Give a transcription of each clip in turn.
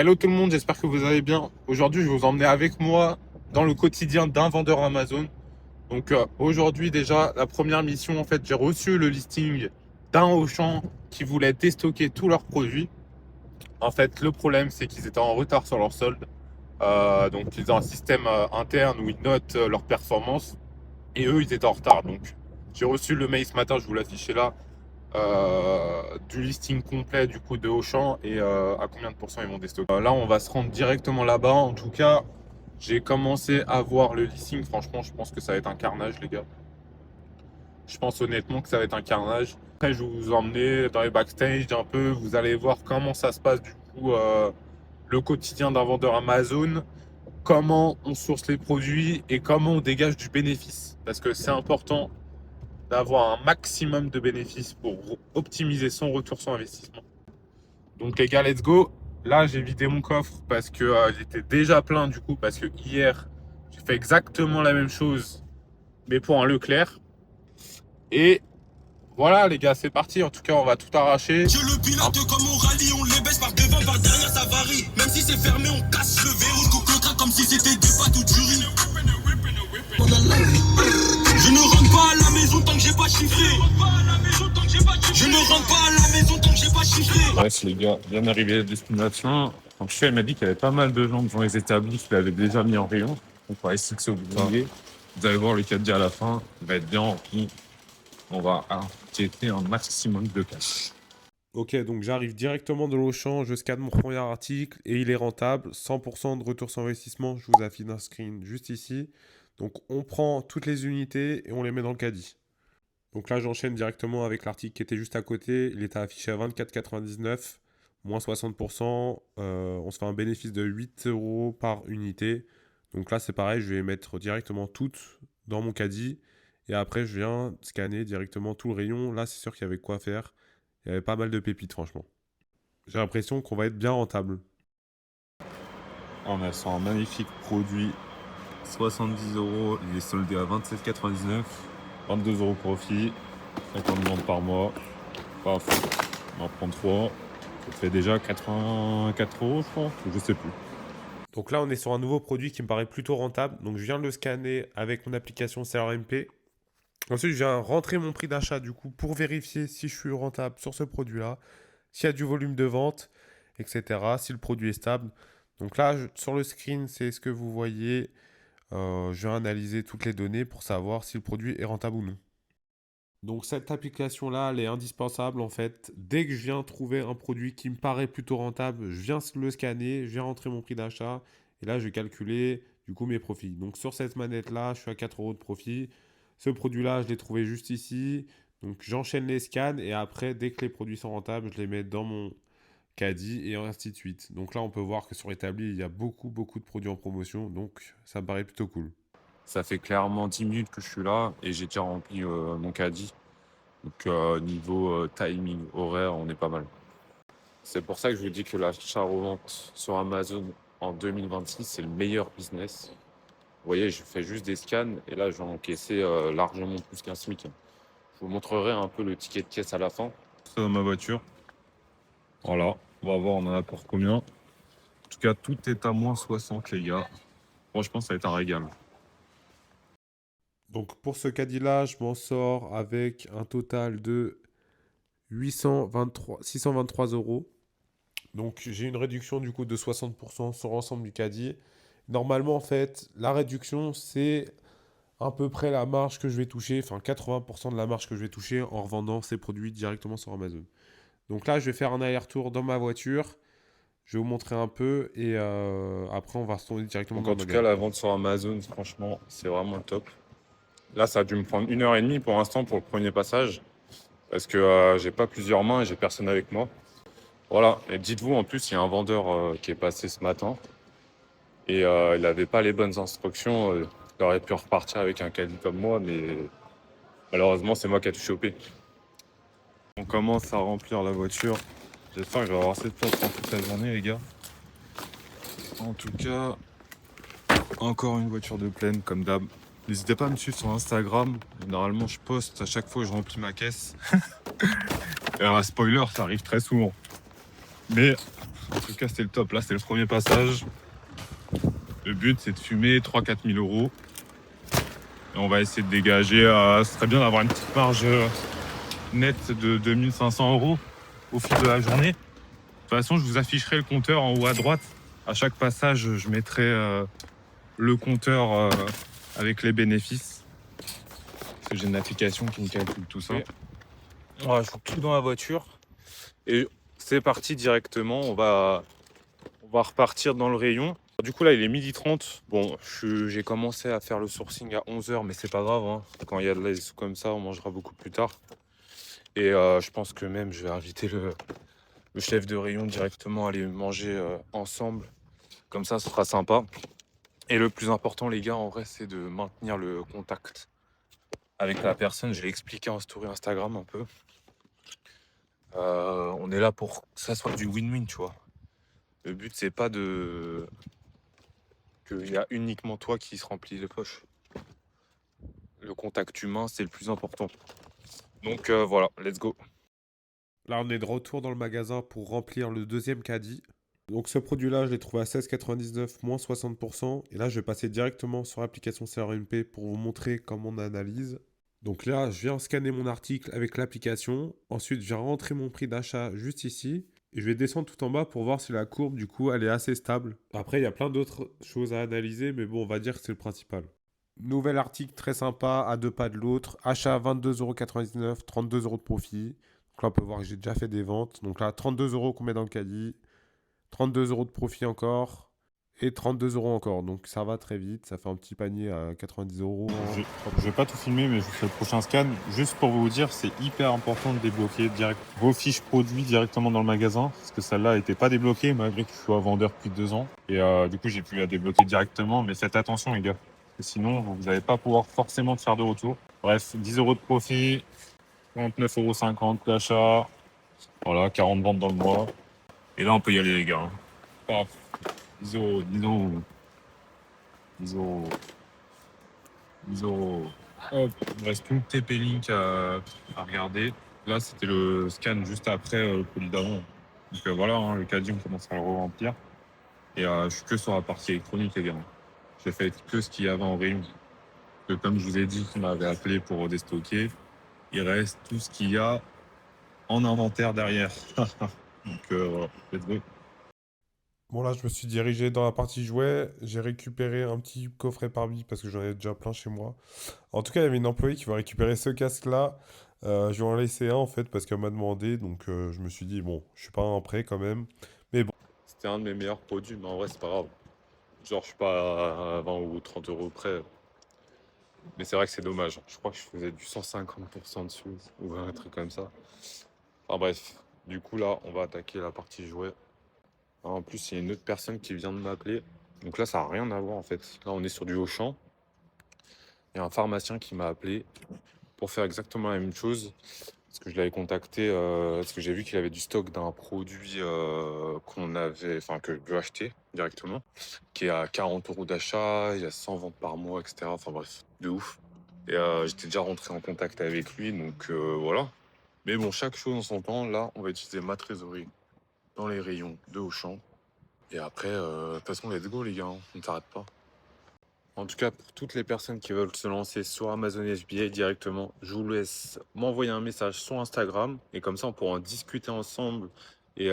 Hello tout le monde, j'espère que vous allez bien. Aujourd'hui, je vais vous emmener avec moi dans le quotidien d'un vendeur Amazon. Donc aujourd'hui déjà, la première mission, en fait, j'ai reçu le listing d'un Auchan qui voulait déstocker tous leurs produits. En fait, le problème, c'est qu'ils étaient en retard sur leur solde. Donc ils ont un système interne où ils notent leur performance et eux, ils étaient en retard. Donc j'ai reçu le mail ce matin, je vous l'affichais là, du listing complet du coup de Auchan et à combien de pourcents ils vont déstocker. Là, on va se rendre directement là-bas. En tout cas, j'ai commencé à voir le listing. Franchement, je pense que ça va être un carnage, les gars. Je pense honnêtement que ça va être un carnage. Après, je vais vous emmener dans les backstage un peu. Vous allez voir comment ça se passe du coup, le quotidien d'un vendeur Amazon, comment on source les produits et comment on dégage du bénéfice. Parce que c'est important d'avoir un maximum de bénéfices pour optimiser son retour sur investissement. Donc les gars, let's go. Là, j'ai vidé mon coffre parce que il était déjà plein du coup, parce que hier, j'ai fait exactement la même chose, mais pour un Leclerc. Et voilà les gars, c'est parti. En tout cas, on va tout arracher. Je le pilote comme au rallye, on les baisse par devant, par derrière, ça varie. Même si c'est fermé, on casse le verrou. Je coupe le train comme si c'était des pâtes ou du riz. Je ne rentre pas à la maison tant que j'ai pas chiffré. Je ne rentre pas à la maison tant que j'ai pas chiffré. Bref, les gars, bien arrivé à destination. Donc, elle m'a dit qu'il y avait pas mal de gens devant les établis qui l'avaient déjà mis en rayon. Donc, on va essayer de s'obliger. Vous allez voir le caddie à la fin. Il va être bien rempli. On va injecter un maximum de cash. Ok, donc j'arrive directement de l'Auchan, je scanne mon premier article et il est rentable, 100% de retour sur investissement, je vous affiche un screen juste ici. Donc on prend toutes les unités et on les met dans le caddie. Donc là j'enchaîne directement avec l'article qui était juste à côté, il était affiché à 24,99, moins 60%, on se fait un bénéfice de 8 euros par unité. Donc là c'est pareil, je vais mettre directement toutes dans mon caddie et après je viens scanner directement tout le rayon. Là c'est sûr qu'il y avait quoi faire. Il y avait pas mal de pépites, franchement. J'ai l'impression qu'on va être bien rentable. On a sur un magnifique produit. 70 euros. Il est soldé à 27,99. 22 euros profit. 50 ventes par mois. Paf. On en prend 3. Ça fait déjà 84 euros, je pense. Je sais plus. Donc là, on est sur un nouveau produit qui me paraît plutôt rentable. Donc je viens de le scanner avec mon application CRMP. Ensuite, je viens rentrer mon prix d'achat du coup pour vérifier si je suis rentable sur ce produit-là, s'il y a du volume de vente, etc. Si le produit est stable. Donc là, sur le screen, c'est ce que vous voyez. Je vais analyser toutes les données pour savoir si le produit est rentable ou non. Donc cette application-là, elle est indispensable en fait. Dès que je viens trouver un produit qui me paraît plutôt rentable, je viens le scanner, je viens rentrer mon prix d'achat et là je vais calculer du coup mes profits. Donc sur cette manette-là, je suis à 4 euros de profit. Ce produit-là, je l'ai trouvé juste ici. Donc j'enchaîne les scans et après, dès que les produits sont rentables, je les mets dans mon caddie et ainsi de suite. Donc là, on peut voir que sur l'établi, il y a beaucoup de produits en promotion. Donc ça me paraît plutôt cool. Ça fait clairement 10 minutes que je suis là et j'ai déjà rempli mon caddie. Donc niveau timing, horaire, on est pas mal. C'est pour ça que je vous dis que l'achat-revente sur Amazon en 2026, c'est le meilleur business. Vous voyez, je fais juste des scans et là, j'ai encaissé largement plus qu'un SMIC. Je vous montrerai un peu le ticket de caisse à la fin. Ça dans ma voiture. Voilà, on va voir, on en a pour combien. En tout cas, tout est à moins 60, les gars. Franchement, ça va être un régal. Donc pour ce caddie-là, je m'en sors avec un total de 623 euros. Donc j'ai une réduction du coup de 60% sur l'ensemble du caddie. Normalement, en fait, la réduction, c'est à peu près la marge que je vais toucher, enfin 80% de la marge que je vais toucher en revendant ces produits directement sur Amazon. Donc là, je vais faire un aller-retour dans ma voiture. Je vais vous montrer un peu et après, on va retourner directement Donc dans en le tout magasin. cas, la vente sur Amazon, franchement, c'est vraiment le top. Là, ça a dû me prendre 1h30 pour l'instant pour le premier passage. Parce que j'ai pas plusieurs mains et j'ai personne avec moi. Voilà, et dites-vous, en plus, il y a un vendeur qui est passé ce matin. Et il n'avait pas les bonnes instructions. Il aurait pu repartir avec un caddie comme moi, mais malheureusement, c'est moi qui ai tout chopé. On commence à remplir la voiture. J'espère que je vais avoir assez de place pour toute la journée, les gars. En tout cas, encore une voiture de pleine, comme d'hab. N'hésitez pas à me suivre sur Instagram. Normalement, je poste à chaque fois que je remplis ma caisse. Et un spoiler, ça arrive très souvent. Mais En tout cas, c'était le top. Là, c'était le premier passage. Le but, c'est de fumer 3-4 000 euros. Et on va essayer de dégager. Ce serait bien d'avoir une petite marge nette de 2500 euros au fil de la journée. De toute façon, je vous afficherai le compteur en haut à droite. À chaque passage, je mettrai le compteur avec les bénéfices. Parce que j'ai une application qui me calcule tout ça. Voilà, je fous tout dans la voiture. Et c'est parti directement. On va repartir dans le rayon. Du coup, là, il est 12h30. Bon, j'ai commencé à faire le sourcing à 11h, mais c'est pas grave, hein. Quand il y a de la sous comme ça, on mangera beaucoup plus tard. Et je pense que même, je vais inviter le chef de rayon directement à aller manger ensemble. Comme ça, ce sera sympa. Et le plus important, les gars, en vrai, c'est de maintenir le contact avec la personne. Je l'ai expliqué en story Instagram un peu. On est là pour que ça soit du win-win, tu vois. Le but, c'est pas qu'il y a uniquement toi qui se remplit les poches. Le contact humain, c'est le plus important. Donc voilà, let's go. Là, on est de retour dans le magasin pour remplir le deuxième caddie. Donc ce produit-là, je l'ai trouvé à 16,99 moins 60%. Et là, je vais passer directement sur l'application CRMP pour vous montrer comment on analyse. Donc là, je viens scanner mon article avec l'application. Ensuite, je viens rentrer mon prix d'achat juste ici. Et je vais descendre tout en bas pour voir si la courbe, du coup, elle est assez stable. Après, il y a plein d'autres choses à analyser, mais bon, on va dire que c'est le principal. Nouvel article très sympa, à deux pas de l'autre. Achat à 22,99 €, 32 € de profit. Donc là, on peut voir que j'ai déjà fait des ventes. Donc là, 32 € qu'on met dans le caddie. 32 € de profit encore. Et 32 € encore. Donc ça va très vite. Ça fait un petit panier à 90 €. Je vais pas tout filmer, mais je vous fais le prochain scan. Juste pour vous dire, c'est hyper important de débloquer direct vos fiches produits directement dans le magasin. Parce que celle-là n'était pas débloquée, malgré que je sois vendeur depuis 2 ans. Et du coup, j'ai pu la débloquer directement. Mais faites attention, les gars. Parce que sinon, vous n'allez pas pouvoir forcément faire de retour. Bref, 10 € de profit. 39,50 € d'achat. Voilà, 40 ventes dans le mois. Et là, on peut y aller, les gars, hein. Paf. 10 €, 10 €. 10 €. 10 €. Hop, il me reste plus de TP-Link à regarder. Là, c'était le scan juste après le produit d'avant. Donc voilà, hein, le caddie, on commence à le remplir. Et je suis que sur la partie électronique, les gars. J'ai fait que ce qu'il y avait en rayon. Que, comme je vous ai dit, on m'avait appelé pour déstocker. Il reste tout ce qu'il y a en inventaire derrière. Donc voilà, let's go. Bon là, je me suis dirigé dans la partie jouets. J'ai récupéré un petit coffret Barbie parce que j'en ai déjà plein chez moi. En tout cas, il y avait une employée qui va récupérer ce casque-là. Je vais en laisser un en fait parce qu'elle m'a demandé. Donc je me suis dit, bon, je suis pas un prêt quand même. Mais bon. C'était un de mes meilleurs produits, mais en vrai, c'est pas grave. Genre, je suis pas à 20 ou 30 € près. Mais c'est vrai que c'est dommage. Je crois que je faisais du 150% dessus ou un truc comme ça. Enfin bref, du coup là, on va attaquer la partie jouets. En plus, il y a une autre personne qui vient de m'appeler. Donc là, ça n'a rien à voir en fait. Là, on est sur du Auchan. Il y a un pharmacien qui m'a appelé pour faire exactement la même chose. Parce que je l'avais contacté, parce que j'ai vu qu'il avait du stock d'un produit que je peux acheter directement, qui est à 40 € d'achat, il y a 100 ventes par mois, etc. Enfin bref, de ouf. Et j'étais déjà rentré en contact avec lui, donc voilà. Mais bon, chaque chose en son temps, là, on va utiliser ma trésorerie dans les rayons de Auchan. Et après, de toute façon, let's go les gars, hein, on ne s'arrête pas. En tout cas, pour toutes les personnes qui veulent se lancer sur Amazon FBA directement, je vous laisse m'envoyer un message sur Instagram. Et comme ça, on pourra en discuter ensemble et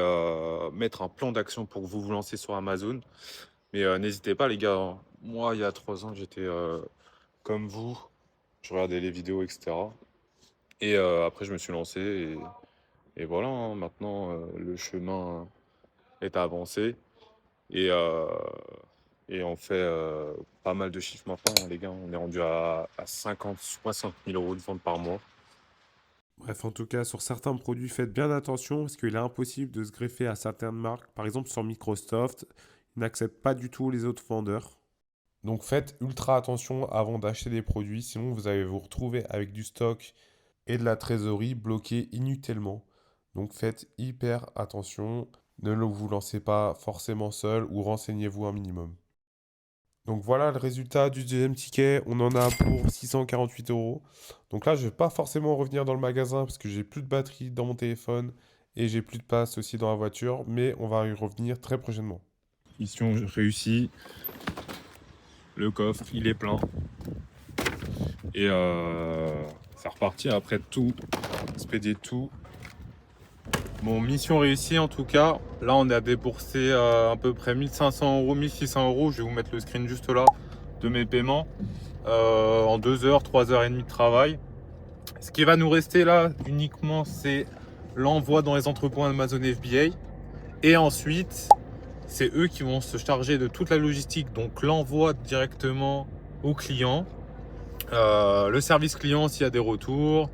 mettre un plan d'action pour que vous vous lancez sur Amazon. Mais n'hésitez pas les gars, hein. Moi, il y a 3 ans, j'étais comme vous. Je regardais les vidéos, etc. Et après, je me suis lancé. Et voilà, hein, maintenant, le chemin est avancé. Et, on fait pas mal de chiffres maintenant, hein, les gars. On est rendu à 50-60 000 € de vente par mois. Bref, en tout cas, sur certains produits, faites bien attention parce qu'il est impossible de se greffer à certaines marques. Par exemple, sur Microsoft, ils n'acceptent pas du tout les autres vendeurs. Donc faites ultra attention avant d'acheter des produits, sinon vous allez vous retrouver avec du stock et de la trésorerie bloquée inutilement. Donc faites hyper attention, ne vous lancez pas forcément seul ou renseignez-vous un minimum. Donc voilà le résultat du deuxième ticket, on en a pour 648 €. Donc là, je ne vais pas forcément revenir dans le magasin parce que j'ai plus de batterie dans mon téléphone et j'ai plus de place aussi dans la voiture, mais on va y revenir très prochainement. Mission réussie. Le coffre, il est plein. Et c'est reparti après tout. Expédier tout. Bon, mission réussie en tout cas. Là, on a déboursé à peu près 1500 €, 1600 €. Je vais vous mettre le screen juste là de mes paiements. En 2 heures, 3 heures et demie de travail. Ce qui va nous rester là uniquement, c'est l'envoi dans les entrepôts Amazon FBA. Et ensuite, c'est eux qui vont se charger de toute la logistique. Donc l'envoi directement au client. Le service client s'il y a des retours.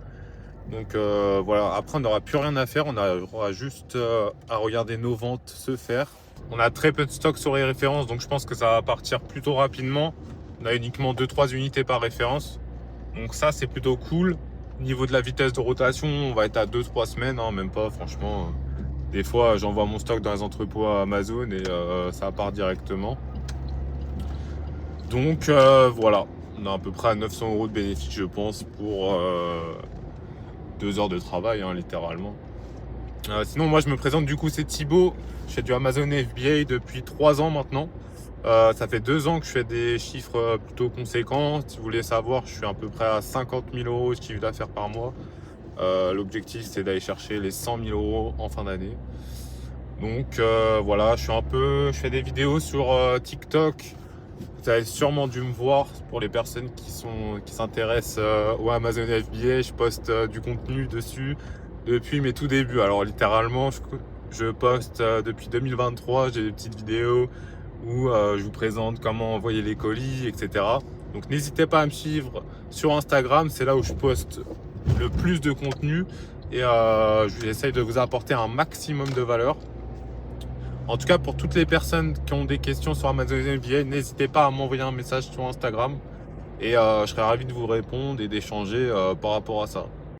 Donc voilà, après on n'aura plus rien à faire, on aura juste à regarder nos ventes se faire. On a très peu de stock sur les références, donc je pense que ça va partir plutôt rapidement. On a uniquement 2-3 unités par référence. Donc ça c'est plutôt cool. Au niveau de la vitesse de rotation, on va être à 2-3 semaines, hein, même pas franchement. Des fois j'envoie mon stock dans les entrepôts à Amazon et ça part directement. Donc voilà, on est à peu près à 900 € de bénéfice je pense pour 2 heures de travail, hein, littéralement. Sinon, moi, je me présente du coup, c'est Thibaut. Je fais du Amazon FBA depuis 3 ans maintenant. Ça fait 2 ans que je fais des chiffres plutôt conséquents. Si vous voulez savoir, je suis à peu près à 50 000 € de chiffre d'affaires par mois. L'objectif, c'est d'aller chercher les 100 000 € en fin d'année. Donc voilà, je fais des vidéos sur TikTok. Vous avez sûrement dû me voir pour les personnes qui s'intéressent au Amazon FBA. Je poste du contenu dessus depuis mes tout débuts. Alors littéralement, je poste depuis 2023. J'ai des petites vidéos où je vous présente comment envoyer les colis, etc. Donc n'hésitez pas à me suivre sur Instagram. C'est là où je poste le plus de contenu et j'essaye de vous apporter un maximum de valeur. En tout cas, pour toutes les personnes qui ont des questions sur Amazon FBA, n'hésitez pas à m'envoyer un message sur Instagram et je serai ravi de vous répondre et d'échanger par rapport à ça.